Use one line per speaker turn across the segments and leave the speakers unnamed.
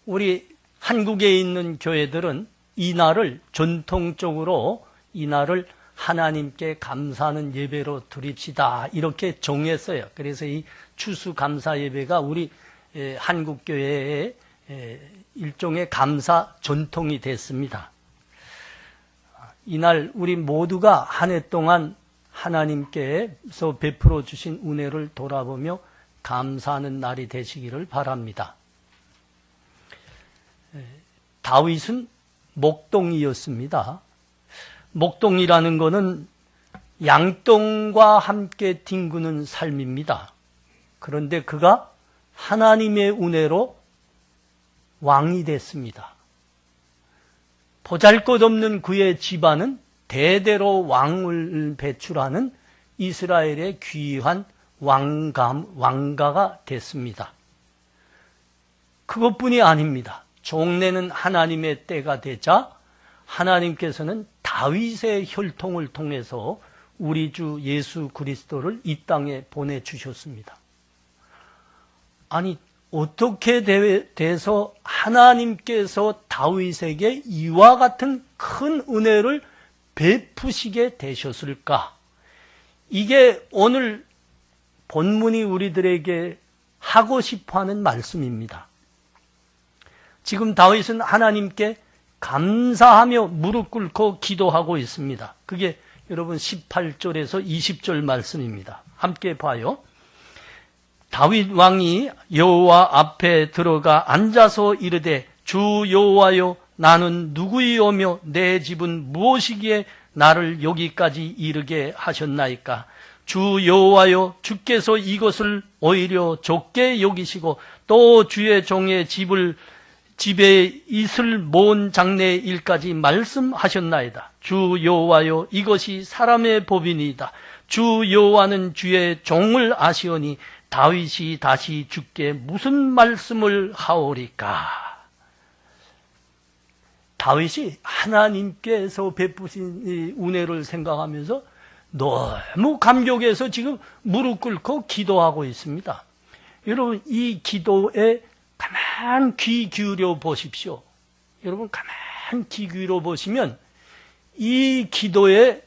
우리 한국에 있는 교회들은 이날을 전통적으로 이날을 하나님께 감사하는 예배로 드립시다 이렇게 정했어요. 그래서 이 추수감사 예배가 우리 한국교회의 일종의 감사 전통이 됐습니다. 이날 우리 모두가 한 해 동안 하나님께서 베풀어 주신 은혜를 돌아보며 감사하는 날이 되시기를 바랍니다. 다윗은 목동이었습니다. 목동이라는 것은 양똥과 함께 뒹구는 삶입니다. 그런데 그가 하나님의 은혜로 왕이 됐습니다. 보잘것없는 그의 집안은 대대로 왕을 배출하는 이스라엘의 귀한 왕가가 됐습니다. 그것뿐이 아닙니다. 종래는 하나님의 때가 되자 하나님께서는 다윗의 혈통을 통해서 우리 주 예수 그리스도를 이 땅에 보내주셨습니다. 아니 어떻게 돼서 하나님께서 다윗에게 이와 같은 큰 은혜를 베푸시게 되셨을까? 이게 오늘 본문이 우리들에게 하고 싶어하는 말씀입니다. 지금 다윗은 하나님께 감사하며 무릎 꿇고 기도하고 있습니다. 그게 여러분 18절에서 20절 말씀입니다. 함께 봐요. 다윗 왕이 여호와 앞에 들어가 앉아서 이르되 주 여호와여 나는 누구이오며 내 집은 무엇이기에 나를 여기까지 이르게 하셨나이까? 주 여호와여 주께서 이것을 오히려 좁게 여기시고 또 주의 종의 집에 있을 모은 장래 일까지 말씀하셨나이다. 주 여호와여 이것이 사람의 법이니이다. 주 여호와는 주의 종을 아시오니 다윗이 다시 주께 무슨 말씀을 하오리까? 다윗이 하나님께서 베푸신 이 은혜를 생각하면서 너무 감격해서 지금 무릎 꿇고 기도하고 있습니다. 여러분 이 기도에 가만 귀 기울여 보십시오. 여러분 가만 귀 기울여 보시면 이 기도에서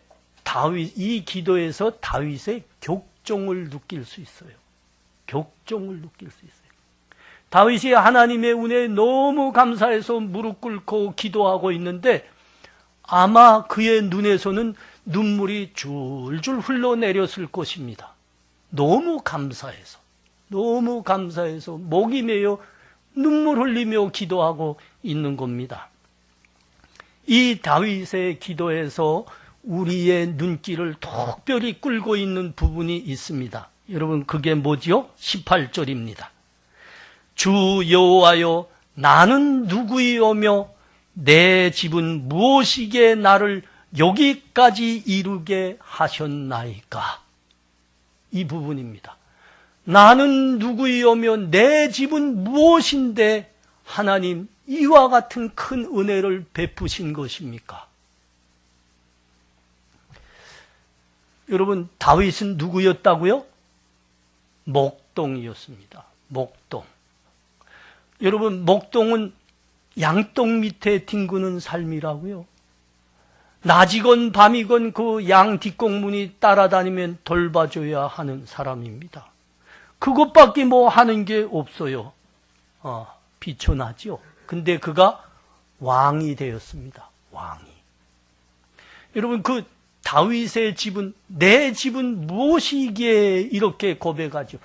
다윗의 격종을 느낄 수 있어요. 격종을 느낄 수 있어요. 다윗이 하나님의 은혜에 너무 감사해서 무릎 꿇고 기도하고 있는데 아마 그의 눈에서는 눈물이 줄줄 흘러내렸을 것입니다. 너무 감사해서 목이 메어 눈물 흘리며 기도하고 있는 겁니다. 이 다윗의 기도에서 우리의 눈길을 특별히 끌고 있는 부분이 있습니다. 여러분 그게 뭐지요? 18절입니다. 주 여호와여 나는 누구이오며 내 집은 무엇이기에 나를 여기까지 이르게 하셨나이까? 이 부분입니다. 나는 누구이오며 내 집은 무엇인데 하나님 이와 같은 큰 은혜를 베푸신 것입니까? 여러분 다윗은 누구였다고요? 목동이었습니다. 목동. 여러분 목동은 양똥 밑에 뒹구는 삶이라고요. 낮이건 밤이건 그 양 뒷공문이 따라다니면 돌봐줘야 하는 사람입니다. 그것밖에 뭐 하는 게 없어요. 비천하지요. 근데 그가 왕이 되었습니다. 왕이. 여러분 그 다윗의 집은 내 집은 무엇이기에 이렇게 고백하죠.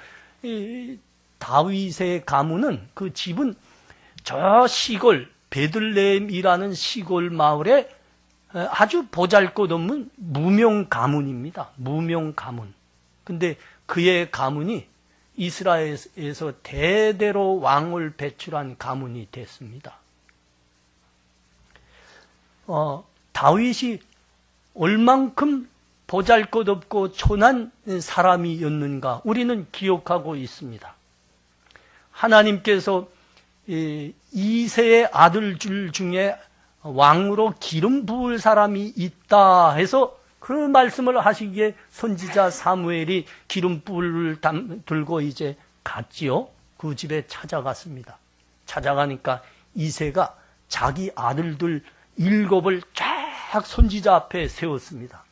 다윗의 가문은 그 집은 저 시골 베들레헴이라는 시골 마을에 아주 보잘것없는 무명 가문입니다. 무명 가문. 근데 그의 가문이 이스라엘에서 대대로 왕을 배출한 가문이 됐습니다. 다윗이 얼만큼 보잘것없고 천한 사람이었는가 우리는 기억하고 있습니다. 하나님께서 이새의 아들들 중에 왕으로 기름 부을 사람이 있다 해서 그 말씀을 하시기에 선지자 사무엘이 기름불을 들고 이제 갔지요. 그 집에 찾아갔습니다. 찾아가니까 이새가 자기 아들들 7을 쫙 선지자 앞에 세웠습니다.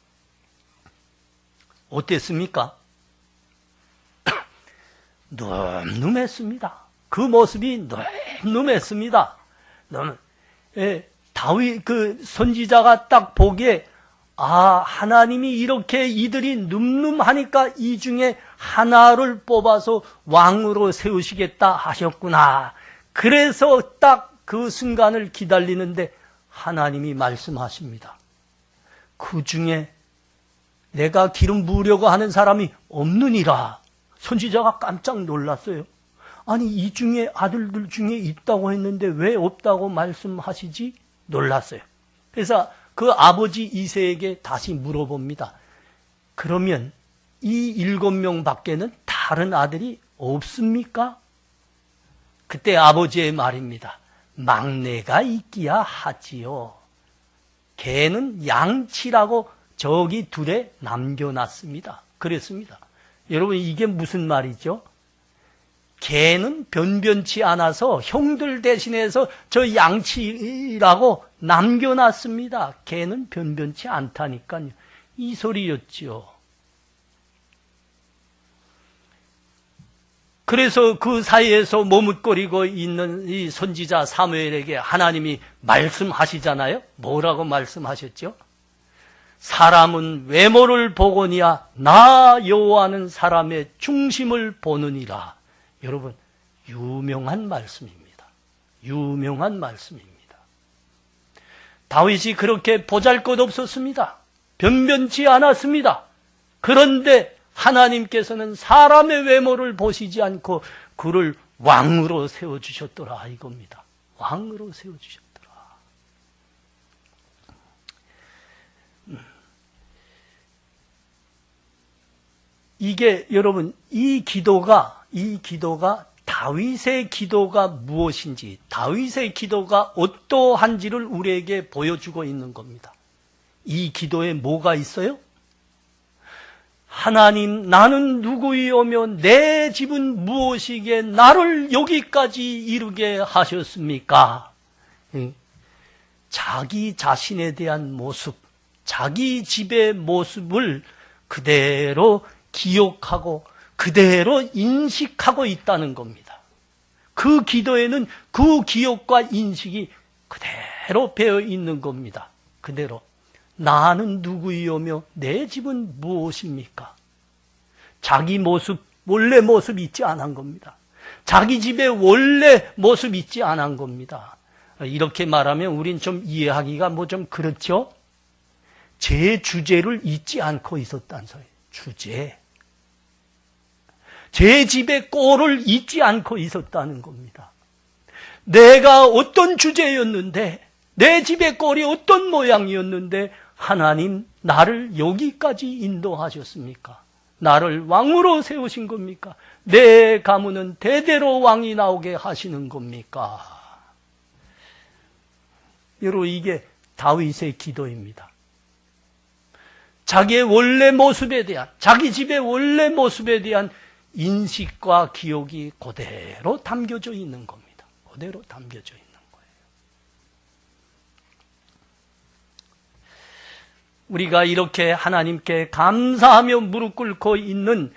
어땠습니까? 늠름했습니다. 그 모습이 늠름했습니다. 다윗 그 선지자가 딱 보기에 하나님이 이렇게 이들이 늠름하니까 이 중에 하나를 뽑아서 왕으로 세우시겠다 하셨구나. 그래서 딱 그 순간을 기다리는데 하나님이 말씀하십니다. 그 중에 내가 기름 부으려고 하는 사람이 없느니라. 선지자가 깜짝 놀랐어요. 아니, 이 중에 아들들 중에 있다고 했는데 왜 없다고 말씀하시지? 놀랐어요. 그래서 그 아버지 이새에게 다시 물어봅니다. 그러면 이 7명 밖에는 다른 아들이 없습니까? 그때 아버지의 말입니다. 막내가 있기야 하지요. 걔는 양치라고 저기 둘에 남겨놨습니다. 그랬습니다. 여러분, 이게 무슨 말이죠? 걔는 변변치 않아서 형들 대신해서 저 양치라고 남겨놨습니다. 걔는 변변치 않다니까요. 이 소리였죠. 그래서 그 사이에서 머뭇거리고 있는 이 선지자 사무엘에게 하나님이 말씀하시잖아요. 뭐라고 말씀하셨죠? 사람은 외모를 보거니와 나 여호와는 사람의 중심을 보느니라. 여러분, 유명한 말씀입니다. 유명한 말씀입니다. 다윗이 그렇게 보잘것없었습니다. 변변치 않았습니다. 그런데 하나님께서는 사람의 외모를 보시지 않고 그를 왕으로 세워주셨더라 이겁니다. 왕으로 세워주셨더라. 이게 여러분, 이 기도가 다윗의 기도가 무엇인지, 다윗의 기도가 어떠한지를 우리에게 보여주고 있는 겁니다. 이 기도에 뭐가 있어요? 하나님, 나는 누구이오며 내 집은 무엇이기에 나를 여기까지 이르게 하셨습니까? 자기 자신에 대한 모습, 자기 집의 모습을 그대로 기억하고 그대로 인식하고 있다는 겁니다. 그 기도에는 그 기억과 인식이 그대로 배어 있는 겁니다. 그대로. 나는 누구이오며 내 집은 무엇입니까? 자기 모습, 원래 모습 잊지 않은 겁니다. 자기 집의 원래 모습 잊지 않은 겁니다. 이렇게 말하면 우린 좀 이해하기가 뭐 좀 그렇죠? 제 주제를 잊지 않고 있었다는 소리예요. 주제. 제 집의 꼴을 잊지 않고 있었다는 겁니다. 내가 어떤 주제였는데, 내 집의 꼴이 어떤 모양이었는데 하나님 나를 여기까지 인도하셨습니까? 나를 왕으로 세우신 겁니까? 내 가문은 대대로 왕이 나오게 하시는 겁니까? 여러분, 이게 다윗의 기도입니다. 자기의 원래 모습에 대한, 자기 집의 원래 모습에 대한 인식과 기억이 그대로 담겨져 있는 겁니다. 그대로 담겨져 있는 거예요. 우리가 이렇게 하나님께 감사하며 무릎 꿇고 있는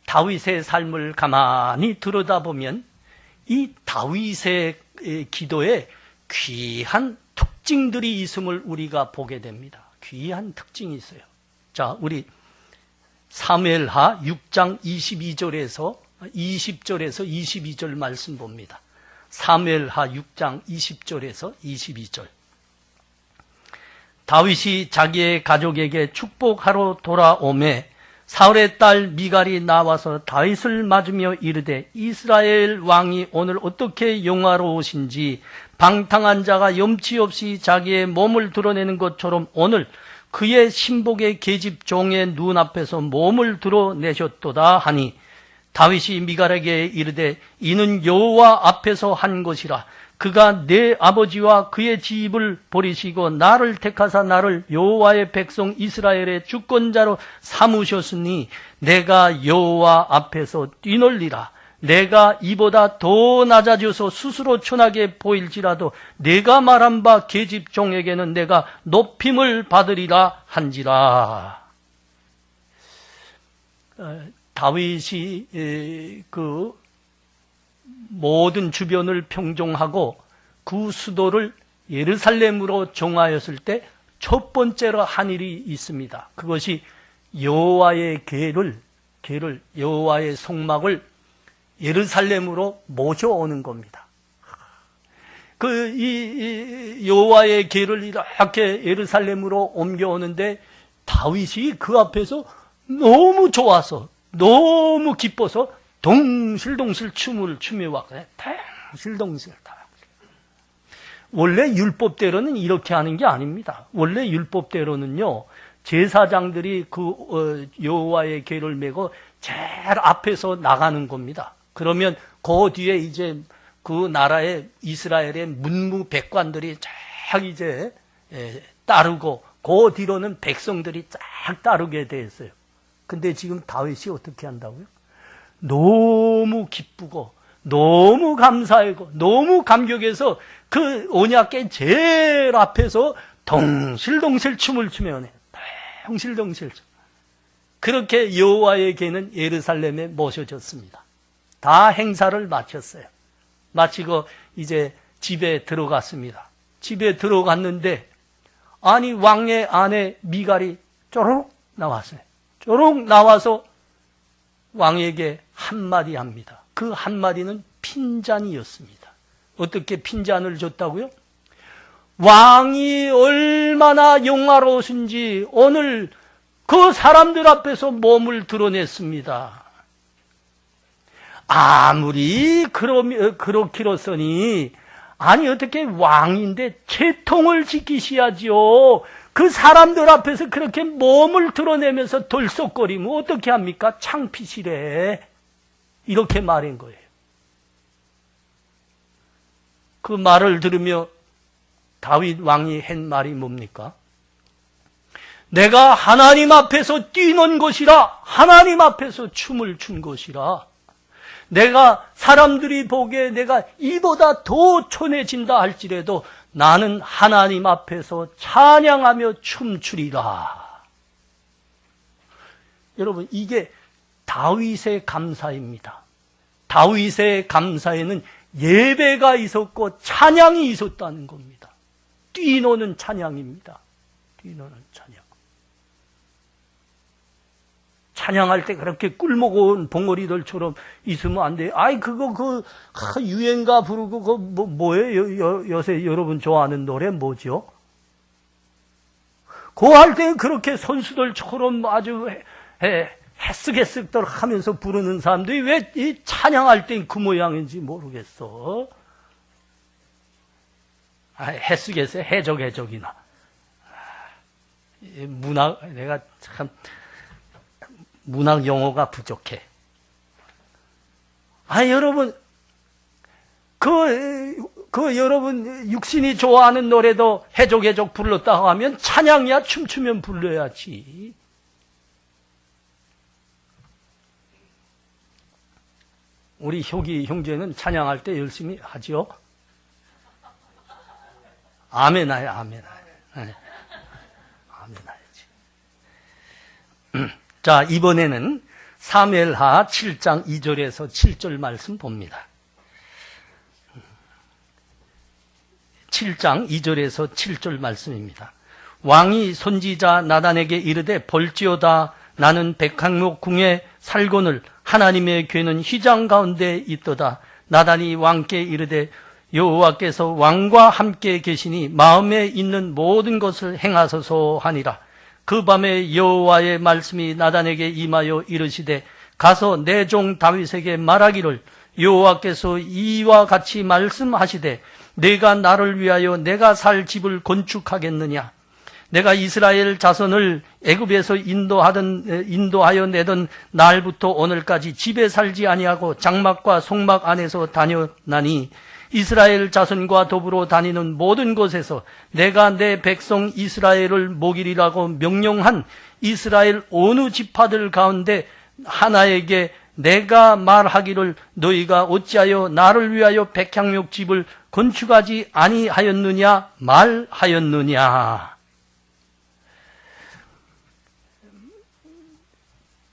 다윗의 삶을 가만히 들여다보면 이 다윗의 기도에 귀한 특징들이 있음을 우리가 보게 됩니다. 귀한 특징이 있어요. 자, 우리 사무엘하 6장 22절에서 22절 말씀 봅니다. 사무엘하 6장 20절에서 22절. 다윗이 자기의 가족에게 축복하러 돌아오매 사울의 딸 미갈이 나와서 다윗을 맞으며 이르되 이스라엘 왕이 오늘 어떻게 영화로우신지 방탕한 자가 염치 없이 자기의 몸을 드러내는 것처럼 오늘 그의 신복의 계집 종의 눈앞에서 몸을 드러내셨도다 하니 다윗이 미갈에게 이르되 이는 여호와 앞에서 한 것이라 그가 내 아버지와 그의 집을 버리시고 나를 택하사 나를 여호와의 백성 이스라엘의 주권자로 삼으셨으니 내가 여호와 앞에서 뛰놀리라. 내가 이보다 더 낮아져서 스스로 천하게 보일지라도 내가 말한 바 계집 종에게는 내가 높임을 받으리라 한지라. 다윗이 그 모든 주변을 평정하고 그 수도를 예루살렘으로 정하였을 때 첫 번째로 한 일이 있습니다. 그것이 여호와의 계를 여호와의 성막을 예루살렘으로 모셔오는 겁니다. 이 여호와의 계를 이렇게 예루살렘으로 옮겨오는데 다윗이 그 앞에서 너무 좋아서, 너무 기뻐서 동실동실 춤을 추며 왔거든요. 동실동실. 원래 율법대로는 이렇게 하는 게 아닙니다. 원래 율법대로는요, 제사장들이 그 여호와의 계를 메고 제일 앞에서 나가는 겁니다. 그러면 그 뒤에 이제 그 나라의 이스라엘의 문무백관들이 쫙 이제 따르고 그 뒤로는 백성들이 쫙 따르게 돼 있어요. 근데 지금 다윗이 어떻게 한다고요? 너무 기쁘고 너무 감사하고 너무 감격해서 그 언약궤 제일 앞에서 동실동실 춤을 추며 오네. 동실동실. 그렇게 여호와의 궤는 예루살렘에 모셔졌습니다. 다 행사를 마쳤어요. 마치고 이제 집에 들어갔습니다. 집에 들어갔는데 아니 왕의 아내 미갈이 쪼록 나왔어요. 쪼록 나와서 왕에게 한마디 합니다. 그 한마디는 핀잔이었습니다. 어떻게 핀잔을 줬다고요? 왕이 얼마나 영화로우신지 오늘 그 사람들 앞에서 몸을 드러냈습니다. 아무리 그렇기로서니 아니 어떻게 왕인데 채통을 지키셔야지요. 그 사람들 앞에서 그렇게 몸을 드러내면서 덜썩거리면 어떻게 합니까? 창피시래. 이렇게 말한 거예요. 그 말을 들으며 다윗 왕이 한 말이 뭡니까? 내가 하나님 앞에서 뛰는 것이라, 하나님 앞에서 춤을 춘 것이라, 내가 사람들이 보기에 내가 이보다 더 촌해진다 할지라도 나는 하나님 앞에서 찬양하며 춤추리라. 여러분, 이게 다윗의 감사입니다. 다윗의 감사에는 예배가 있었고 찬양이 있었다는 겁니다. 뛰노는 찬양입니다. 뛰노는 찬양. 찬양할 때 그렇게 꿀먹은 봉어리들처럼 있으면 안 돼요. 아이, 그거, 유행가 부르고, 뭐예요? 요새 여러분 좋아하는 노래 뭐죠? 그거 할 때 그렇게 선수들처럼 아주 헬쓱헬쓱들 하면서 부르는 사람들이 왜 이 찬양할 땐 그 모양인지 모르겠어. 헬쓱헬쓱, 해적이나. 내가 참, 문학 용어가 부족해. 여러분, 여러분, 육신이 좋아하는 노래도 해적 불렀다고 하면 찬양이야, 춤추면 불러야지. 우리 효기 형제는 찬양할 때 열심히 하지요? 아멘 하여, 아멘 하여. 네. 아멘 하여지. 자, 이번에는 사무엘하 7장 2절에서 7절 말씀 봅니다. 7장 2절에서 7절 말씀입니다. 왕이 선지자 나단에게 이르되 볼지어다 나는 백항목 궁에 살거늘 하나님의 궤는 휘장 가운데 있도다. 나단이 왕께 이르되 여호와께서 왕과 함께 계시니 마음에 있는 모든 것을 행하소서 하니라. 그 밤에 여호와의 말씀이 나단에게 임하여 이르시되 가서 내 종 다윗에게 말하기를 여호와께서 이와 같이 말씀하시되 내가 나를 위하여 내가 살 집을 건축하겠느냐. 내가 이스라엘 자손을 애굽에서 인도하여 내던 날부터 오늘까지 집에 살지 아니하고 장막과 송막 안에서 다녔나니 이스라엘 자손과 더불어 다니는 모든 곳에서 내가 내 백성 이스라엘을 먹이리라고 명령한 이스라엘 어느 지파들 가운데 하나에게 내가 말하기를 너희가 어찌하여 나를 위하여 백향목 집을 건축하지 아니하였느냐 말하였느냐.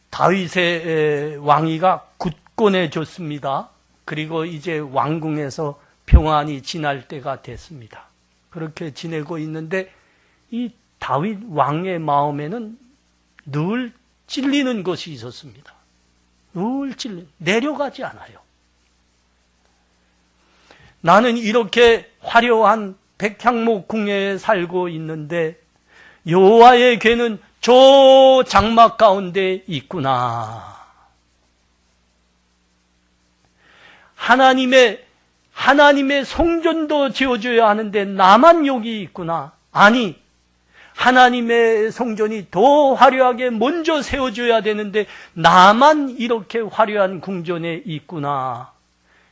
다윗의 왕위가 굳건해졌습니다. 그리고 이제 왕궁에서 평안이 지날 때가 됐습니다. 그렇게 지내고 있는데 이 다윗 왕의 마음에는 늘 찔리는 것이 있었습니다. 늘 내려가지 않아요. 나는 이렇게 화려한 백향목 궁에 살고 있는데 여호와의 궤는 저 장막 가운데 있구나. 하나님의 성전도 지어줘야 하는데 나만 여기 있구나. 아니, 하나님의 성전이 더 화려하게 먼저 세워줘야 되는데 나만 이렇게 화려한 궁전에 있구나.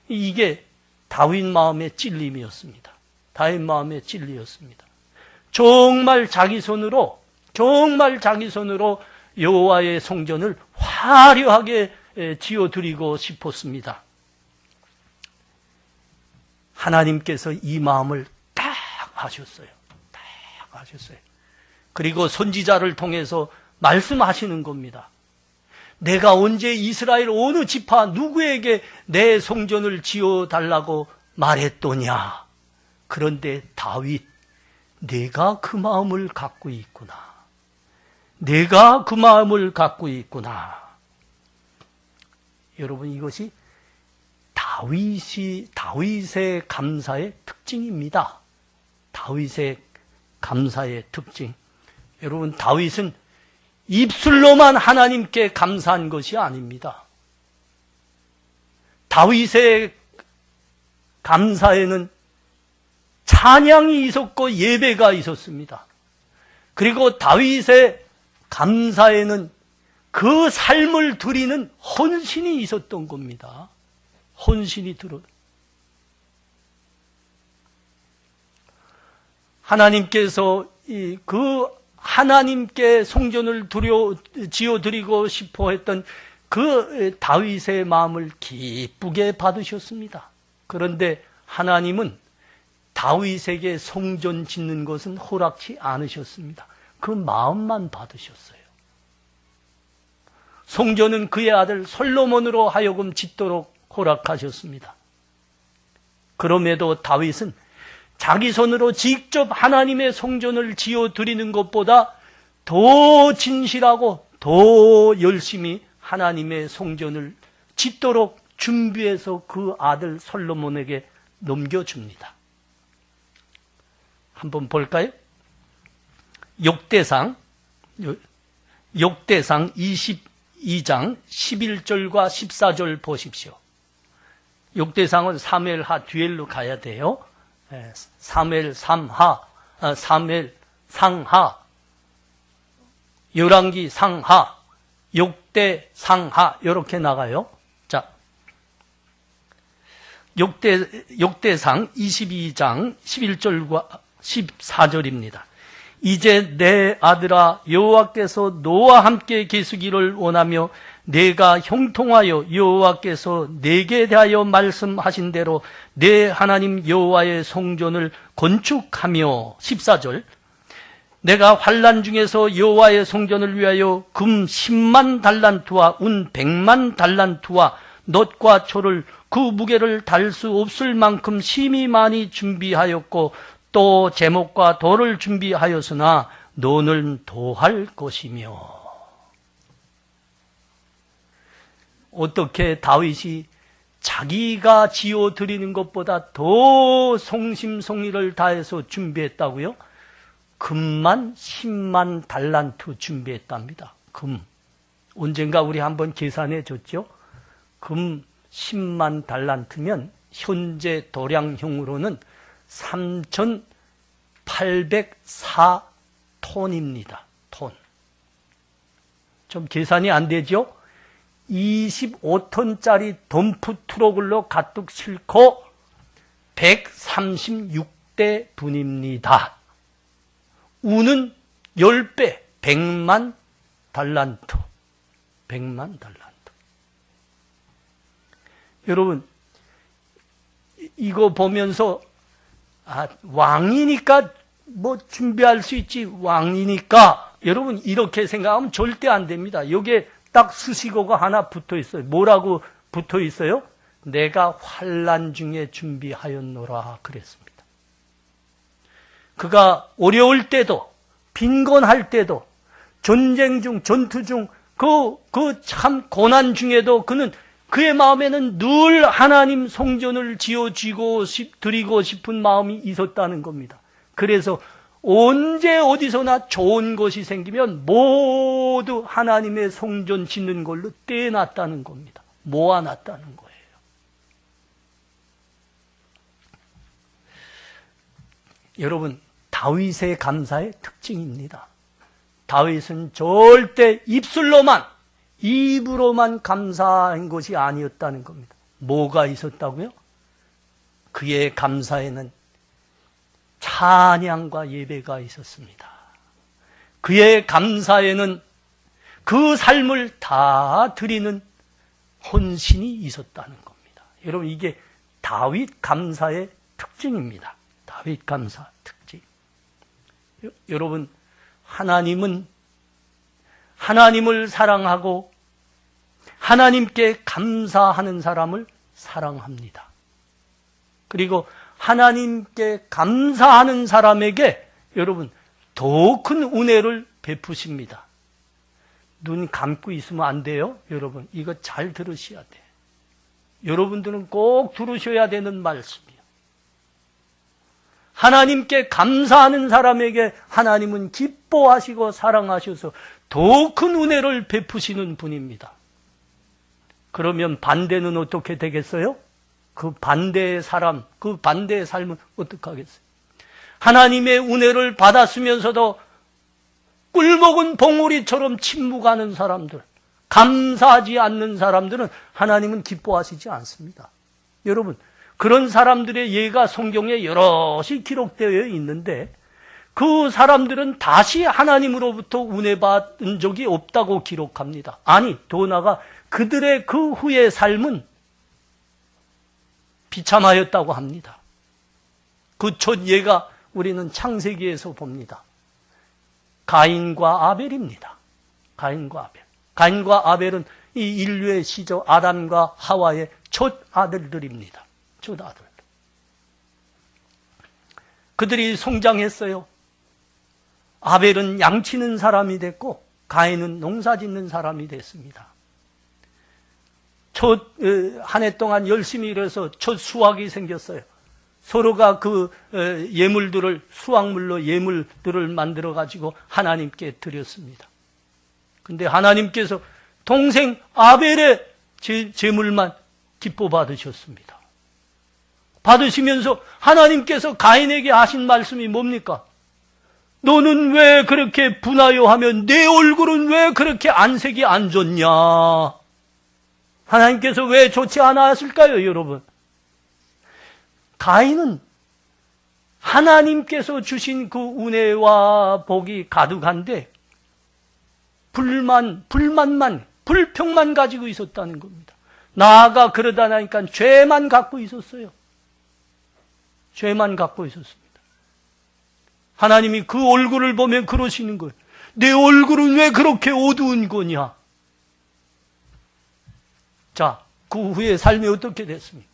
이게 다윗 마음의 찔림이었습니다. 다윗 마음의 찔리였습니다. 정말 자기 손으로 여호와의 성전을 화려하게 지어드리고 싶었습니다. 하나님께서 이 마음을 딱 아셨어요. 그리고 선지자를 통해서 말씀하시는 겁니다. 내가 언제 이스라엘 어느 지파 누구에게 내 성전을 지어달라고 말했더냐. 그런데 다윗, 내가 그 마음을 갖고 있구나. 여러분, 이것이 다윗의 감사의 특징입니다. 다윗의 감사의 특징. 여러분, 다윗은 입술로만 하나님께 감사한 것이 아닙니다. 다윗의 감사에는 찬양이 있었고 예배가 있었습니다. 그리고 다윗의 감사에는 그 삶을 드리는 헌신이 있었던 겁니다. 헌신이 들어. 하나님께서 그 하나님께 성전을 지어드리고 싶어 했던 그 다윗의 마음을 기쁘게 받으셨습니다. 그런데 하나님은 다윗에게 성전 짓는 것은 허락치 않으셨습니다. 그 마음만 받으셨어요. 성전은 그의 아들 솔로몬으로 하여금 짓도록 허락하셨습니다. 그럼에도 다윗은 자기 손으로 직접 하나님의 성전을 지어드리는 것보다 더 진실하고 더 열심히 하나님의 성전을 짓도록 준비해서 그 아들 솔로몬에게 넘겨줍니다. 한번 볼까요? 역대상 22장 11절과 14절 보십시오. 역대상은 사무엘하 뒤엘로 가야 돼요. 사무엘 상하, 열왕기 상하, 역대 상하 이렇게 나가요. 자, 역대상 22장 11절과 14절입니다. 이제 내 아들아 여호와께서 너와 함께 계시기를 원하며 내가 형통하여 여호와께서 내게 대하여 말씀하신 대로 내 하나님 여호와의 성전을 건축하며 14절 내가 환난 중에서 여호와의 성전을 위하여 금 10만 달란트와 운 100만 달란트와 놋과 초를 그 무게를 달 수 없을 만큼 심히 많이 준비하였고 또 제목과 돌을 준비하였으나 너는 도할 것이며. 어떻게 다윗이 자기가 지어드리는 것보다 더 성심성의를 다해서 준비했다고요? 금만 10만 달란트 준비했답니다. 금. 언젠가 우리 한번 계산해 줬죠? 금 10만 달란트면 현재 도량형으로는 3,804톤입니다. 톤. 좀 계산이 안 되죠? 25톤짜리 덤프 트럭으로 가득 싣고 136대 분입니다. 우는 10배, 100만 달란트. 100만 달란트. 여러분, 이거 보면서 왕이니까 뭐 준비할 수 있지, 왕이니까, 여러분 이렇게 생각하면 절대 안 됩니다. 여기에 딱 수식어가 하나 붙어 있어요. 뭐라고 붙어 있어요? 내가 환난 중에 준비하였노라 그랬습니다. 그가 어려울 때도, 빈곤할 때도, 전쟁 중, 전투 중, 그 참 고난 중에도 그는, 그의 마음에는 늘 하나님 성전을 드리고 싶은 마음이 있었다는 겁니다. 그래서 언제 어디서나 좋은 것이 생기면 모두 하나님의 성전 짓는 걸로 떼놨다는 겁니다. 모아놨다는 거예요. 여러분, 다윗의 감사의 특징입니다. 다윗은 절대 입으로만 감사한 것이 아니었다는 겁니다. 뭐가 있었다고요? 그의 감사에는 찬양과 예배가 있었습니다. 그의 감사에는 그 삶을 다 드리는 헌신이 있었다는 겁니다. 여러분, 이게 다윗 감사의 특징입니다. 다윗 감사 특징. 여러분, 하나님을 사랑하고 하나님께 감사하는 사람을 사랑합니다. 그리고 하나님께 감사하는 사람에게 여러분 더 큰 은혜를 베푸십니다. 눈 감고 있으면 안 돼요. 여러분, 이거 잘 들으셔야 돼요. 여러분들은 꼭 들으셔야 되는 말씀이에요. 하나님께 감사하는 사람에게 하나님은 기뻐하시고 사랑하셔서 더 큰 은혜를 베푸시는 분입니다. 그러면 반대는 어떻게 되겠어요? 그 반대의 삶은 어떻게 하겠어요? 하나님의 은혜를 받았으면서도 꿀먹은 봉우리처럼 침묵하는 사람들, 감사하지 않는 사람들은 하나님은 기뻐하시지 않습니다. 여러분, 그런 사람들의 예가 성경에 여럿이 기록되어 있는데 그 사람들은 다시 하나님으로부터 은혜 받은 적이 없다고 기록합니다. 아니, 더 나아가 그들의 그 후의 삶은 비참하였다고 합니다. 그 첫 예가 우리는 창세기에서 봅니다. 가인과 아벨입니다. 가인과 아벨은 이 인류의 시조 아담과 하와의 첫 아들들입니다. 첫 아들. 그들이 성장했어요. 아벨은 양치는 사람이 됐고 가인은 농사 짓는 사람이 됐습니다. 한 해 동안 열심히 일해서 첫 수확이 생겼어요. 서로가 그 수확물로 예물들을 만들어 가지고 하나님께 드렸습니다. 근데 하나님께서 동생 아벨의 제물만 기뻐 받으셨습니다. 받으시면서 하나님께서 가인에게 하신 말씀이 뭡니까? 너는 왜 그렇게 분하여 하면 내 얼굴은 왜 그렇게 안색이 안 좋냐? 하나님께서 왜 좋지 않았을까요, 여러분? 가인은 하나님께서 주신 그 은혜와 복이 가득한데 불평만 가지고 있었다는 겁니다. 나아가 그러다 나니까 죄만 갖고 있었어요. 죄만 갖고 있었습니다. 하나님이 그 얼굴을 보면 그러시는 거예요. 내 얼굴은 왜 그렇게 어두운 거냐? 자, 그 후에 삶이 어떻게 됐습니까?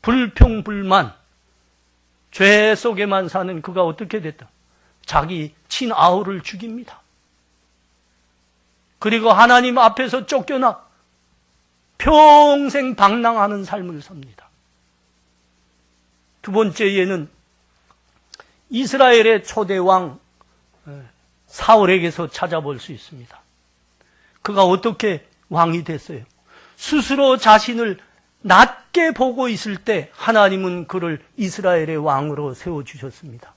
불평불만, 죄 속에만 사는 그가 어떻게 됐다? 자기 친아우를 죽입니다. 그리고 하나님 앞에서 쫓겨나 평생 방랑하는 삶을 삽니다. 두 번째 예는 이스라엘의 초대왕 사울에게서 찾아볼 수 있습니다. 그가 어떻게 왕이 됐어요? 스스로 자신을 낮게 보고 있을 때 하나님은 그를 이스라엘의 왕으로 세워주셨습니다.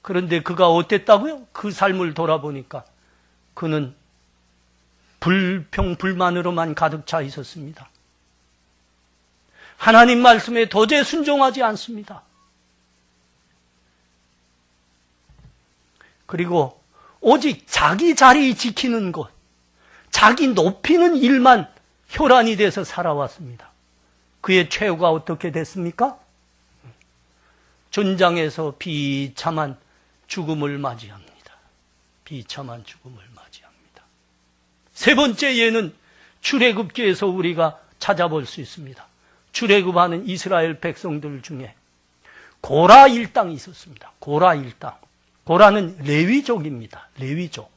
그런데 그가 어땠다고요? 그 삶을 돌아보니까 그는 불평불만으로만 가득 차 있었습니다. 하나님 말씀에 도저히 순종하지 않습니다. 그리고 오직 자기 자리 지키는 것, 자기 높이는 일만 혈안이 돼서 살아왔습니다. 그의 최후가 어떻게 됐습니까? 전장에서 비참한 죽음을 맞이합니다. 비참한 죽음을 맞이합니다. 세 번째 예는 출애굽기에서 우리가 찾아볼 수 있습니다. 출애굽하는 이스라엘 백성들 중에 고라 일당이 있었습니다. 고라 일당. 고라는 레위족입니다. 레위족.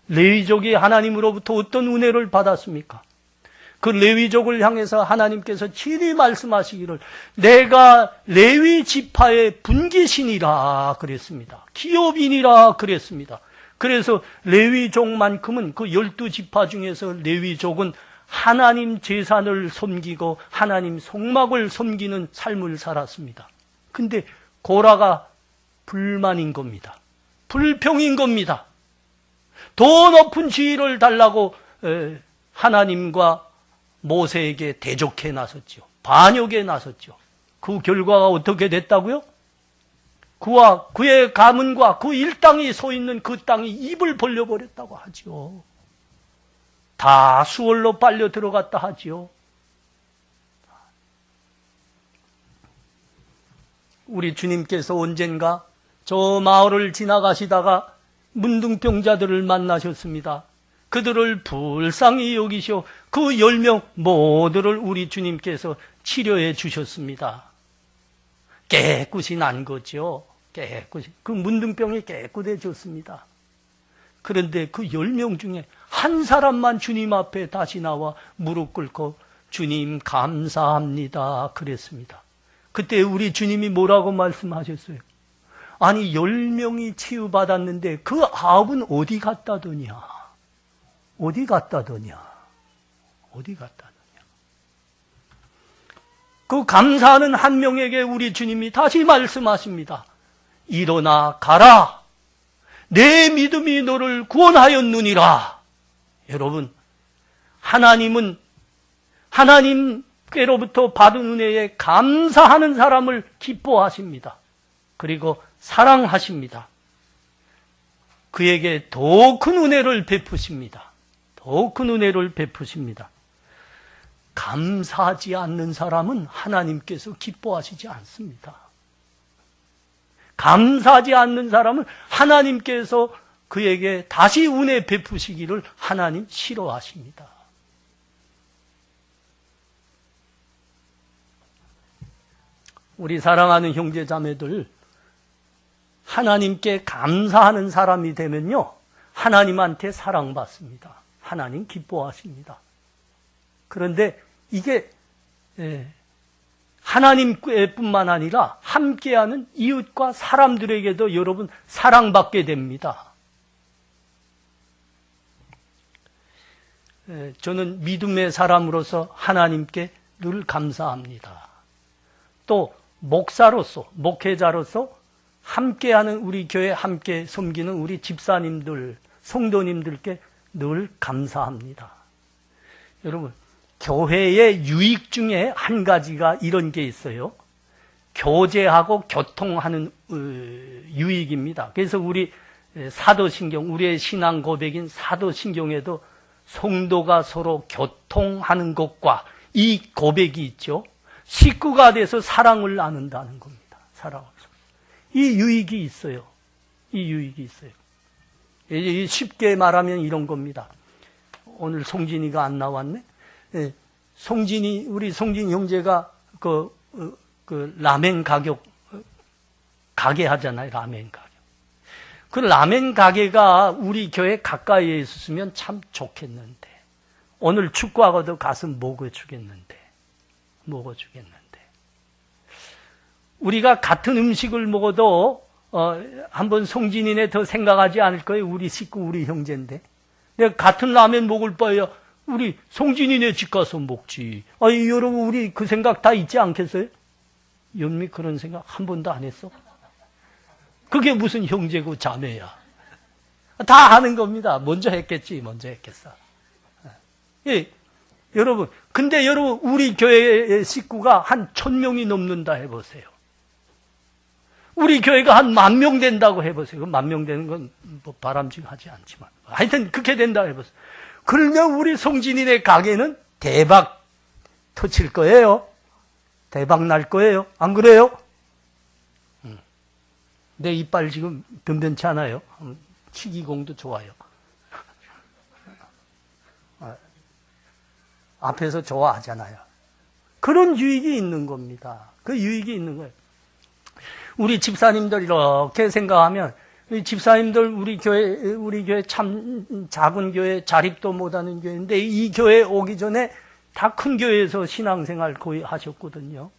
레위족이 하나님으로부터 어떤 은혜를 받았습니까? 그 레위족을 향해서 하나님께서 친히 말씀하시기를 내가 레위 지파의 분깃이니라 그랬습니다. 기업인이라 그랬습니다. 그래서 레위족만큼은 그 12지파 중에서 레위족은 하나님 제사를 섬기고 하나님 성막을 섬기는 삶을 살았습니다. 근데 고라가 불만인 겁니다. 불평인 겁니다. 더 높은 지위를 달라고 하나님과 모세에게 대적해 나섰죠. 반역에 나섰죠. 그 결과가 어떻게 됐다고요? 그와 그의 가문과 그 일당이 서 있는 그 땅이 입을 벌려버렸다고 하죠. 다 수월로 빨려 들어갔다 하지요. 우리 주님께서 언젠가 저 마을을 지나가시다가 문둥병자들을 만나셨습니다. 그들을 불쌍히 여기시어 그 10명 모두를 우리 주님께서 치료해 주셨습니다. 깨끗이 난 거죠. 깨끗이. 그 문둥병이 깨끗해졌습니다. 그런데 그 10명 중에 한 사람만 주님 앞에 다시 나와 무릎 꿇고 주님 감사합니다 그랬습니다. 그때 우리 주님이 뭐라고 말씀하셨어요? 아니 10명이 치유받았는데 그 9은 어디 갔다 더냐? 어디 갔다 더냐? 어디 갔다 더냐? 그 감사하는 한 명에게 우리 주님이 다시 말씀하십니다. 일어나 가라. 내 믿음이 너를 구원하였느니라. 여러분, 하나님은 하나님께로부터 받은 은혜에 감사하는 사람을 기뻐하십니다. 그리고 사랑하십니다. 그에게 더 큰 은혜를 베푸십니다. 더 큰 은혜를 베푸십니다. 감사하지 않는 사람은 하나님께서 기뻐하시지 않습니다. 감사하지 않는 사람은 하나님께서 그에게 다시 은혜 베푸시기를 하나님 싫어하십니다. 우리 사랑하는 형제자매들, 하나님께 감사하는 사람이 되면요, 하나님한테 사랑받습니다. 하나님 기뻐하십니다. 그런데 이게 하나님뿐만 아니라 함께하는 이웃과 사람들에게도 여러분 사랑받게 됩니다. 저는 믿음의 사람으로서 하나님께 늘 감사합니다. 또 목사로서, 목회자로서 함께하는 우리 교회 함께 섬기는 우리 집사님들, 성도님들께 늘 감사합니다. 여러분, 교회의 유익 중에 한 가지가 이런 게 있어요. 교제하고 교통하는 유익입니다. 그래서 우리 사도신경, 우리의 신앙 고백인 사도신경에도 성도가 서로 교통하는 것과 이 고백이 있죠. 식구가 돼서 사랑을 나눈다는 겁니다. 사랑을. 이 유익이 있어요. 이 유익이 있어요. 쉽게 말하면 이런 겁니다. 오늘 송진이가 안 나왔네. 우리 송진 형제가 그 라멘 가게 하잖아요. 라멘 가게. 그 라멘 가게가 우리 교회 가까이에 있었으면 참 좋겠는데. 오늘 축구하고도 가서 먹어주겠는데. 우리가 같은 음식을 먹어도 한번 송진이네 더 생각하지 않을 거예요. 우리 식구, 우리 형제인데. 내가 같은 라면 먹을 바에야 우리 송진이네 집 가서 먹지. 여러분 우리 그 생각 다 있지 않겠어요? 연미 그런 생각 한 번도 안 했어? 그게 무슨 형제고 자매야. 다 하는 겁니다. 먼저 했겠지. 먼저 했겠어. 예, 여러분. 근데 여러분 우리 교회의 식구가 한 1000명이 넘는다 해보세요. 우리 교회가 한 10,000명 된다고 해보세요. 10,000명 되는 건 뭐 바람직하지 않지만. 하여튼 그렇게 된다 해보세요. 그러면 우리 송진이네 가게는 대박 터칠 거예요. 대박 날 거예요. 안 그래요? 내 이빨 지금 변변치 않아요. 치기공도 좋아요. 앞에서 좋아하잖아요. 그런 유익이 있는 겁니다. 그 유익이 있는 거예요. 우리 집사님들 이렇게 생각하면, 집사님들 우리 교회 참 작은 교회, 자립도 못하는 교회인데 이 교회 오기 전에 다 큰 교회에서 신앙생활 거의 하셨거든요.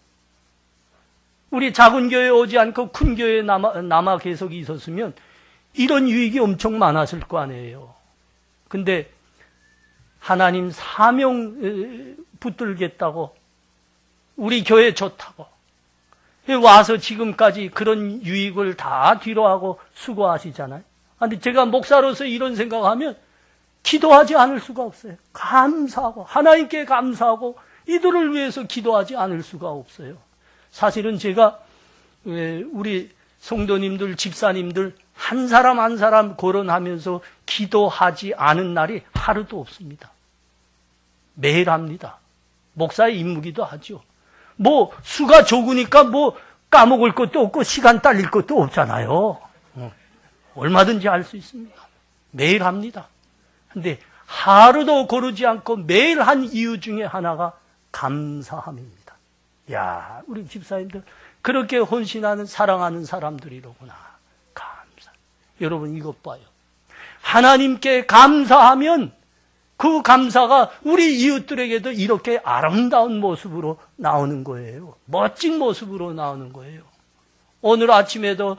우리 작은 교회 오지 않고 큰 교회에 남아 계속 있었으면 이런 유익이 엄청 많았을 거 아니에요. 근데 하나님 사명 붙들겠다고 우리 교회 좋다고 와서 지금까지 그런 유익을 다 뒤로하고 수고하시잖아요. 근데 제가 목사로서 이런 생각하면 기도하지 않을 수가 없어요. 감사하고 하나님께 감사하고 이들을 위해서 기도하지 않을 수가 없어요. 사실은 제가 우리 성도님들, 집사님들 한 사람 한 사람 거론하면서 기도하지 않은 날이 하루도 없습니다. 매일 합니다. 목사의 임무기도 하죠. 뭐 수가 적으니까 뭐 까먹을 것도 없고 시간 딸릴 것도 없잖아요. 얼마든지 할 수 있습니다. 매일 합니다. 근데 하루도 거르지 않고 매일 한 이유 중에 하나가 감사함입니다. 야, 우리 집사님들 그렇게 헌신하는 사랑하는 사람들이로구나. 감사. 여러분 이것 봐요. 하나님께 감사하면 그 감사가 우리 이웃들에게도 이렇게 아름다운 모습으로 나오는 거예요. 멋진 모습으로 나오는 거예요. 오늘 아침에도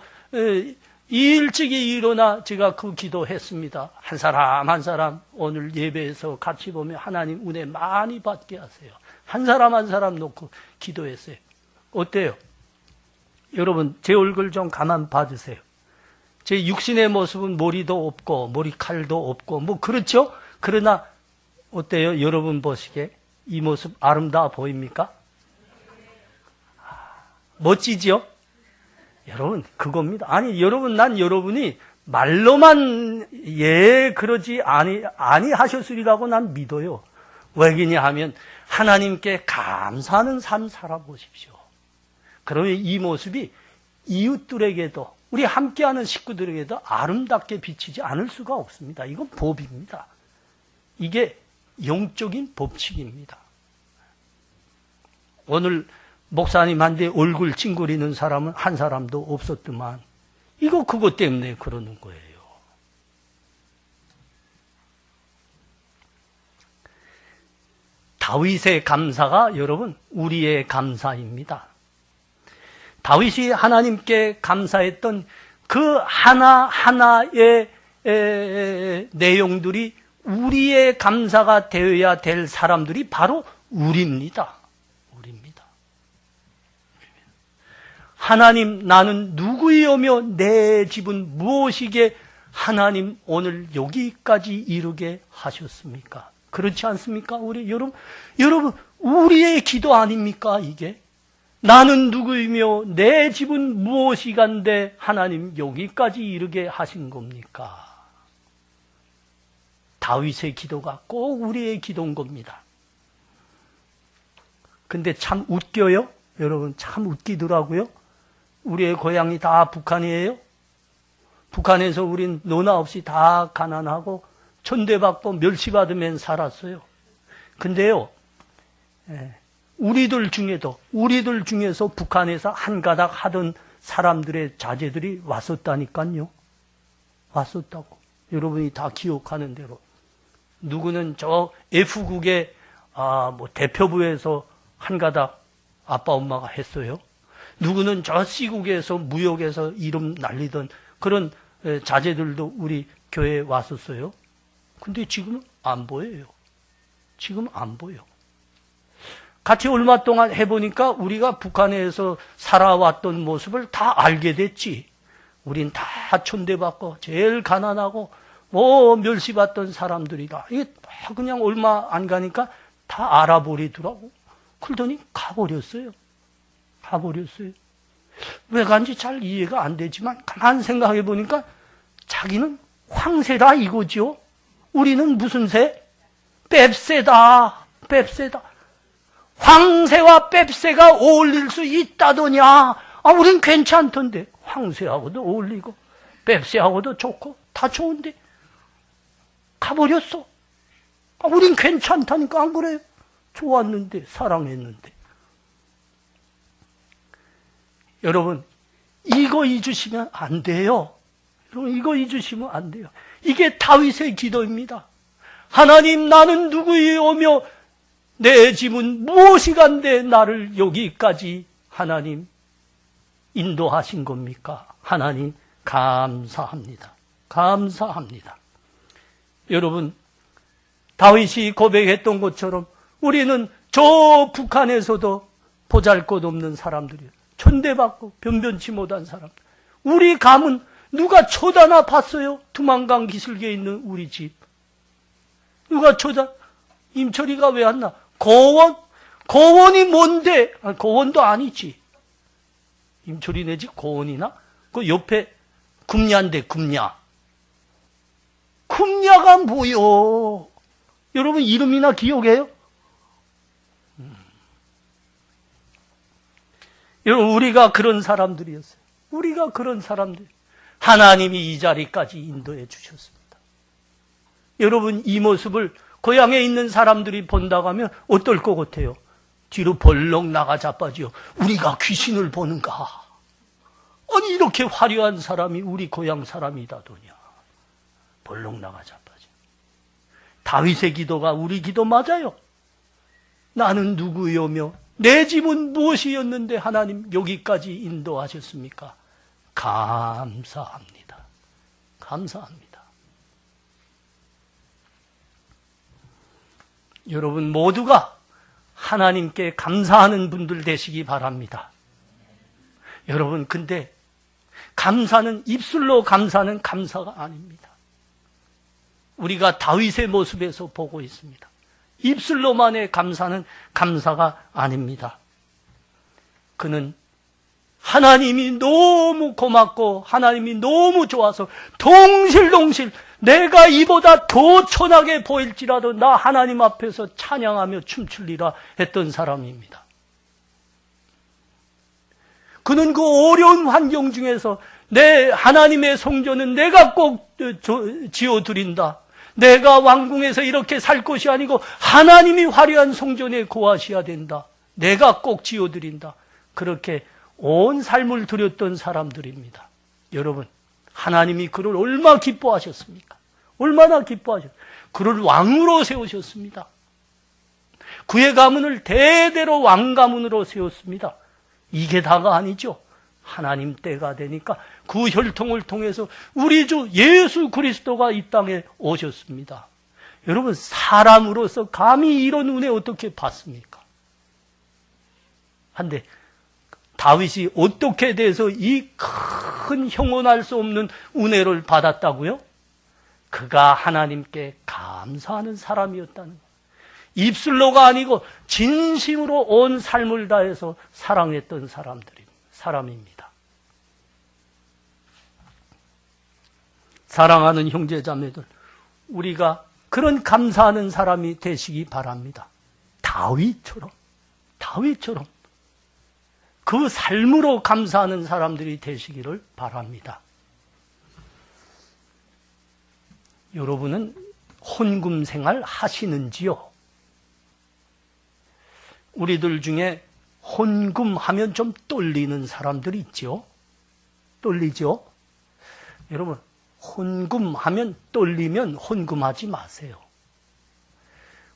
일찍이 일어나 제가 그 기도했습니다. 한 사람 한 사람 오늘 예배에서 같이 보면 하나님 은혜 많이 받게 하세요. 한 사람 한 사람 놓고 기도했어요. 어때요? 여러분 제 얼굴 좀 가만 봐주세요. 제 육신의 모습은 머리도 없고 머리칼도 없고 뭐 그렇죠? 그러나 어때요? 여러분 보시기에 이 모습 아름다워 보입니까? 멋지죠? 여러분 그겁니다. 아니 여러분 난 여러분이 말로만 그러지 아니 하셨으리라고 난 믿어요. 왜냐 하면 하나님께 감사하는 삶 살아보십시오. 그러면 이 모습이 이웃들에게도 우리 함께하는 식구들에게도 아름답게 비치지 않을 수가 없습니다. 이건 법입니다. 이게 영적인 법칙입니다. 오늘 목사님한테 얼굴 찡그리는 사람은 한 사람도 없었더만 이거 그것 때문에 그러는 거예요. 다윗의 감사가 여러분 우리의 감사입니다. 다윗이 하나님께 감사했던 그 하나하나의 내용들이 우리의 감사가 되어야 될 사람들이 바로 우리입니다. 우리입니다. 하나님 나는 누구이오며 내 집은 무엇이게 하나님 오늘 여기까지 이르게 하셨습니까? 그렇지 않습니까? 우리 여러분 우리의 기도 아닙니까 이게? 나는 누구이며 내 집은 무엇이간데 하나님 여기까지 이르게 하신 겁니까? 다윗의 기도가 꼭 우리의 기도인 겁니다. 근데 참 웃겨요? 여러분 참 웃기더라고요. 우리의 고향이 다 북한이에요. 북한에서 우린 너나 없이 다 가난하고 천대받고 멸시받으면 살았어요. 근데요, 우리들 중에서 북한에서 한가닥 하던 사람들의 자제들이 왔었다니까요. 왔었다고. 여러분이 다 기억하는 대로. 누구는 저 F국의 대표부에서 한가닥 아빠 엄마가 했어요. 누구는 저 C국에서 무역에서 이름 날리던 그런 자제들도 우리 교회에 왔었어요. 근데 지금은 안 보여요. 지금 안 보여. 같이 얼마 동안 해보니까 우리가 북한에서 살아왔던 모습을 다 알게 됐지. 우린 다 천대받고 제일 가난하고 멸시받던 사람들이다. 이게 그냥 얼마 안 가니까 다 알아버리더라고. 그러더니 가버렸어요. 왜 간지 잘 이해가 안 되지만 가만 생각해 보니까 자기는 황새다 이거죠. 우리는 무슨 새? 뱁새다. 뱁새다. 황새와 뱁새가 어울릴 수 있다더냐? 아, 우린 괜찮던데. 황새하고도 어울리고 뱁새하고도 좋고 다 좋은데 가버렸어. 아, 우린 괜찮다니까. 안 그래요? 좋았는데, 사랑했는데. 여러분, 이거 잊으시면 안 돼요. 여러분, 이거 잊으시면 안 돼요. 이게 다윗의 기도입니다. 하나님, 나는 누구이오며 내 집은 무엇이간데 나를 여기까지 하나님 인도하신 겁니까? 하나님, 감사합니다. 감사합니다. 여러분, 다윗이 고백했던 것처럼 우리는 저 북한에서도 보잘것없는 사람들이에요. 천대받고 변변치 못한 사람. 우리 감은 누가 쳐다나 봤어요? 두만강 기슭에 있는 우리 집. 누가 쳐다? 임철이가 왜 안 나? 고원? 고원이 뭔데? 아, 고원도 아니지. 임철이 내 집 고원이나? 그 옆에 금야인데, 금야. 금야가 뭐요? 여러분 이름이나 기억해요? 여러분, 우리가 그런 사람들이었어요. 우리가 그런 사람들. 하나님이 이 자리까지 인도해 주셨습니다. 여러분, 이 모습을 고향에 있는 사람들이 본다고 하면 어떨 것 같아요? 뒤로 벌렁 나가 자빠지요. 우리가 귀신을 보는가? 아니, 이렇게 화려한 사람이 우리 고향 사람이다더냐. 벌렁 나가 자빠져. 다윗의 기도가 우리 기도 맞아요. 나는 누구요며 내 집은 무엇이었는데 하나님 여기까지 인도하셨습니까? 감사합니다. 감사합니다. 여러분 모두가 하나님께 감사하는 분들 되시기 바랍니다. 여러분, 근데 감사는 입술로 감사는 감사가 아닙니다. 우리가 다윗의 모습에서 보고 있습니다. 입술로만의 감사는 감사가 아닙니다. 그는 하나님이 너무 고맙고 하나님이 너무 좋아서 동실동실 내가 이보다 더 천하게 보일지라도 나 하나님 앞에서 찬양하며 춤추리라 했던 사람입니다. 그는 그 어려운 환경 중에서 내 하나님의 성전은 내가 꼭 지어드린다. 내가 왕궁에서 이렇게 살 것이 아니고 하나님이 화려한 성전에 거하셔야 된다. 내가 꼭 지어드린다. 그렇게 온 삶을 드렸던 사람들입니다. 여러분, 하나님이 그를 얼마나 기뻐하셨습니까? 얼마나 기뻐하셨습니까? 그를 왕으로 세우셨습니다. 그의 가문을 대대로 왕가문으로 세웠습니다. 이게 다가 아니죠. 하나님 때가 되니까 그 혈통을 통해서 우리 주 예수 그리스도가 이 땅에 오셨습니다. 여러분, 사람으로서 감히 이런 은혜 어떻게 받습니까? 한데 다윗이 어떻게 돼서 이 큰 형언할 수 없는 은혜를 받았다고요? 그가 하나님께 감사하는 사람이었다는 거예요. 입술로가 아니고 진심으로 온 삶을 다해서 사랑했던 사람입니다. 사랑하는 형제자매들, 우리가 그런 감사하는 사람이 되시기 바랍니다. 다윗처럼 그 삶으로 감사하는 사람들이 되시기를 바랍니다. 여러분은 혼금 생활 하시는지요? 우리들 중에 혼금 하면 좀 떨리는 사람들이 있죠? 떨리죠? 여러분, 혼금 하면 떨리면 혼금하지 마세요.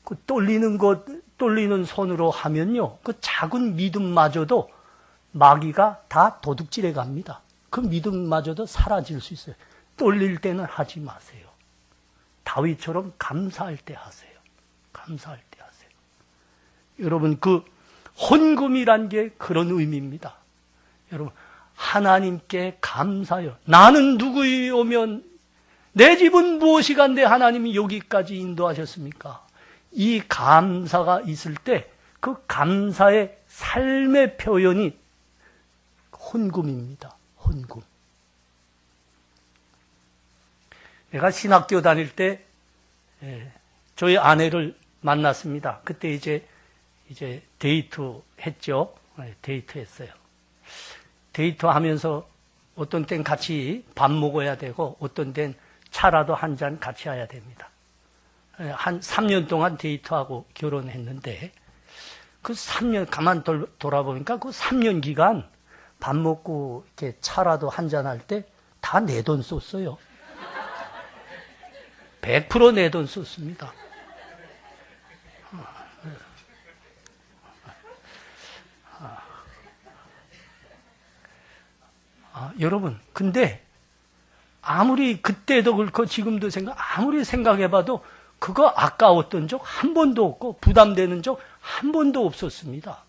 그 떨리는 손으로 하면요, 그 작은 믿음마저도 마귀가 다 도둑질해 갑니다. 그 믿음마저도 사라질 수 있어요. 떨릴 때는 하지 마세요. 다윗처럼 감사할 때 하세요. 감사할 때 하세요. 여러분, 그 혼금이란 게 그런 의미입니다. 여러분, 하나님께 감사요. 나는 누구이오면 내 집은 무엇이간데 하나님이 여기까지 인도하셨습니까? 이 감사가 있을 때 그 감사의 삶의 표현이 혼금입니다. 혼금. 내가 신학교 다닐 때 저희 아내를 만났습니다. 그때 이제 데이트 했죠. 데이트 했어요. 데이트 하면서 어떤 땐 같이 밥 먹어야 되고 어떤 땐 차라도 한 잔 같이 해야 됩니다. 한 3년 동안 데이트하고 결혼했는데 그 3년 가만 돌아보니까 그 3년 기간 밥 먹고 이렇게 차라도 한 잔 할 때 다 내 돈 썼어요. 100% 내 돈 썼습니다. 여러분, 근데 아무리 그때도 그렇고 지금도 아무리 생각해봐도 그거 아까웠던 적 한 번도 없고 부담되는 적 한 번도 없었습니다.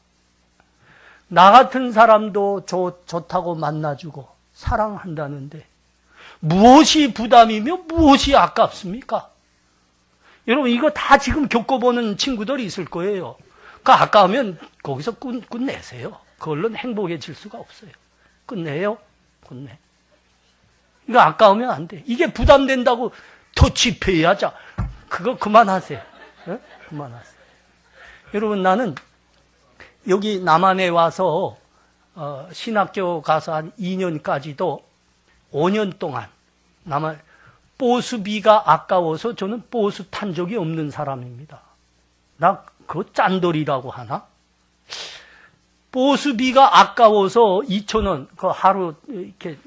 나 같은 사람도 좋다고 만나주고 사랑한다는데 무엇이 부담이며 무엇이 아깝습니까? 여러분 이거 다 지금 겪어보는 친구들이 있을 거예요. 아까우면 거기서 끝내세요. 그걸로는 행복해질 수가 없어요. 끝내요? 끝내. 이거 아까우면 안 돼. 이게 부담된다고 터치페이 하자. 그거 그만하세요. 네? 그만하세요. 여러분 나는 여기 남한에 와서 신학교 가서 한 2년까지도 5년 동안 남한 버스비가 아까워서 저는 버스 탄 적이 없는 사람입니다. 나 그거 짠돌이라고 하나? 버스비가 아까워서 2,000원, 그 하루 이렇게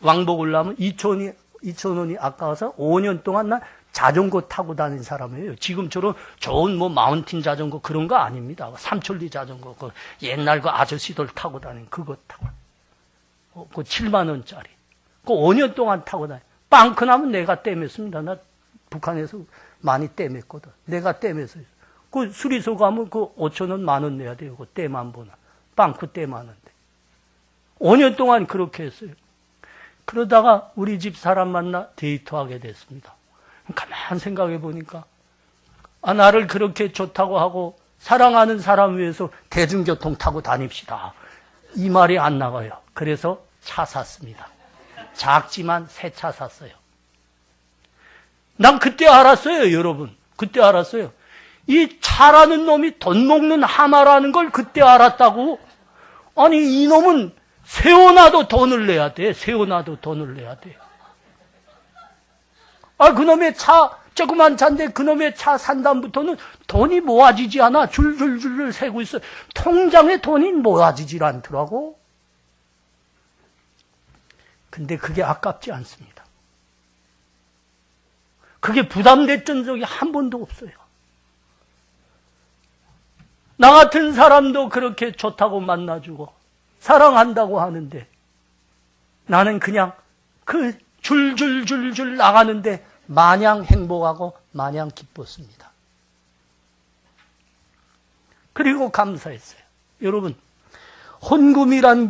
왕복을 하면 2,000원이 아까워서 5년 동안 난 자전거 타고 다닌 사람이에요. 지금처럼 좋은 마운틴 자전거 그런 거 아닙니다. 삼천리 자전거, 그 옛날 그 아저씨들 타고 다닌 그거 타고. 그 7만 원짜리. 그 5년 동안 타고 다니. 빵크 나면 내가 떼맸습니다. 나 북한에서 많이 떼맸거든. 내가 떼맸어요. 그 수리소 가면 그 5,000원, 10,000원 내야 돼요. 그 떼만 보나. 빵크 떼만 원데. 5년 동안 그렇게 했어요. 그러다가 우리 집 사람 만나 데이트하게 됐습니다. 가만히 생각해 보니까 나를 그렇게 좋다고 하고 사랑하는 사람 위해서 대중교통 타고 다닙시다. 이 말이 안 나가요. 그래서 차 샀습니다. 작지만 새 차 샀어요. 난 그때 알았어요, 여러분. 그때 알았어요. 이 차라는 놈이 돈 먹는 하마라는 걸 그때 알았다고. 아니 이놈은 세워놔도 돈을 내야 돼. 세워놔도 돈을 내야 돼. 그놈의 차, 조그만 차인데 그놈의 차 산 다음부터는 돈이 모아지지 않아. 줄줄줄 세고 있어. 통장에 돈이 모아지질 않더라고. 근데 그게 아깝지 않습니다. 그게 부담됐던 적이 한 번도 없어요. 나 같은 사람도 그렇게 좋다고 만나주고 사랑한다고 하는데 나는 그냥 그 줄줄줄줄 나가는데 마냥 행복하고 마냥 기뻤습니다. 그리고 감사했어요. 여러분, 헌금이란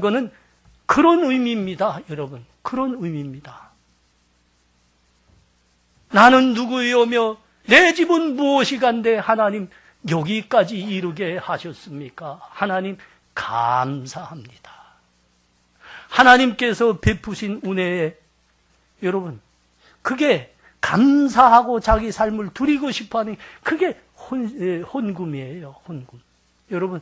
거는 그런 의미입니다. 여러분, 그런 의미입니다. 나는 누구이오며 내 집은 무엇이간데 하나님 여기까지 이르게 하셨습니까? 하나님 감사합니다. 하나님께서 베푸신 은혜에 여러분 그게 감사하고 자기 삶을 드리고 싶어하는 그게 헌금이에요. 헌금. 여러분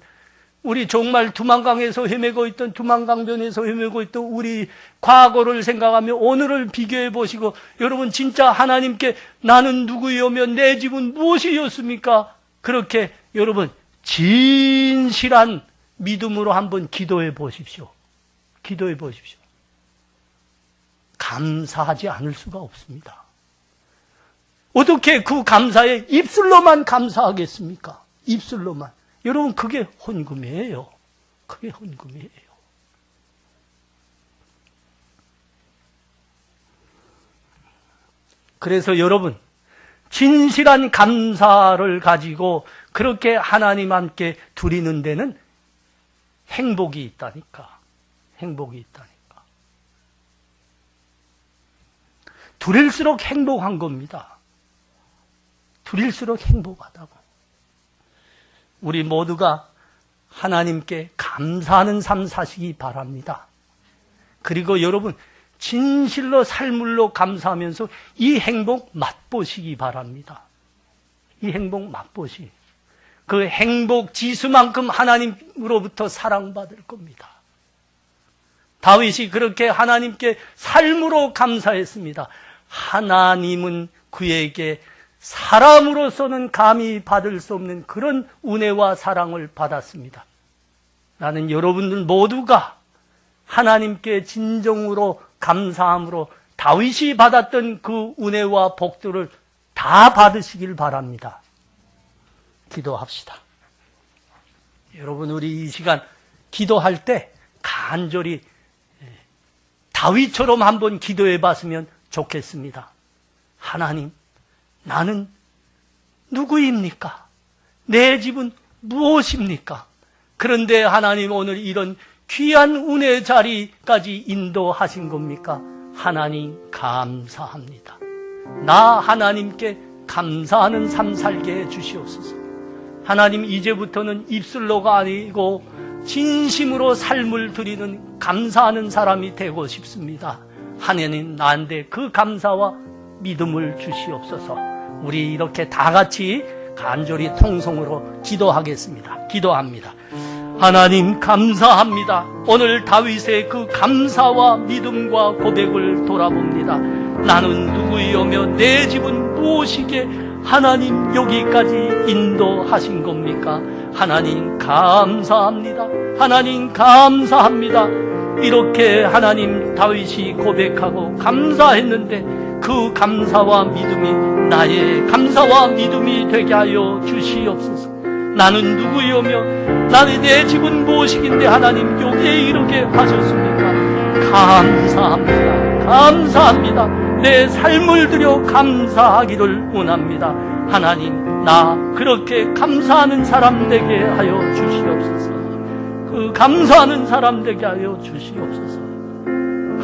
우리 정말 두만강에서 헤매고 있던 두만강변에서 헤매고 있던 우리 과거를 생각하며 오늘을 비교해 보시고 여러분 진짜 하나님께 나는 누구이오며 내 집은 무엇이었습니까? 그렇게 여러분 진실한 믿음으로 한번 기도해 보십시오. 기도해 보십시오. 감사하지 않을 수가 없습니다. 어떻게 그 감사에 입술로만 감사하겠습니까? 입술로만. 여러분 그게 헌금이에요. 그게 헌금이에요. 그래서 여러분 진실한 감사를 가지고 그렇게 하나님 함께 드리는 데는 행복이 있다니까. 행복이 있다니까. 드릴수록 행복한 겁니다. 드릴수록 행복하다고. 우리 모두가 하나님께 감사하는 삶 사시기 바랍니다. 그리고 여러분 진실로 삶으로 감사하면서 이 행복 맛보시기 바랍니다. 이 행복 맛보시. 그 행복 지수만큼 하나님으로부터 사랑받을 겁니다. 다윗이 그렇게 하나님께 삶으로 감사했습니다. 하나님은 그에게 사람으로서는 감히 받을 수 없는 그런 은혜와 사랑을 받았습니다. 나는 여러분들 모두가 하나님께 진정으로 감사함으로 다윗이 받았던 그 은혜와 복들을 다 받으시길 바랍니다. 기도합시다. 여러분, 우리 이 시간 기도할 때 간절히 다윗처럼 한번 기도해 봤으면 좋겠습니다. 하나님, 나는 누구입니까? 내 집은 무엇입니까? 그런데 하나님 오늘 이런 귀한 은혜 자리까지 인도하신 겁니까? 하나님 감사합니다. 나 하나님께 감사하는 삶 살게 해 주시옵소서. 하나님, 이제부터는 입술로가 아니고 진심으로 삶을 드리는 감사하는 사람이 되고 싶습니다. 하나님, 나한테 그 감사와 믿음을 주시옵소서. 우리 이렇게 다 같이 간절히 통성으로 기도하겠습니다. 기도합니다. 하나님 감사합니다. 오늘 다윗의 그 감사와 믿음과 고백을 돌아봅니다. 나는 누구이오며 내 집은 무엇이기에 하나님 여기까지 인도하신 겁니까? 하나님 감사합니다. 하나님 감사합니다. 이렇게 하나님 다윗이 고백하고 감사했는데 그 감사와 믿음이 나의 감사와 믿음이 되게 하여 주시옵소서. 나는 누구이오며 나는 내 집은 무엇이긴데 하나님 여기에 이렇게 하셨습니까? 감사합니다. 감사합니다. 내 삶을 들여 감사하기를 원합니다. 하나님, 나 그렇게 감사하는 사람 되게 하여 주시옵소서. 그 감사하는 사람 되게 하여 주시옵소서.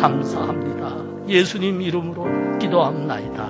감사합니다. 예수님 이름으로 기도합나이다.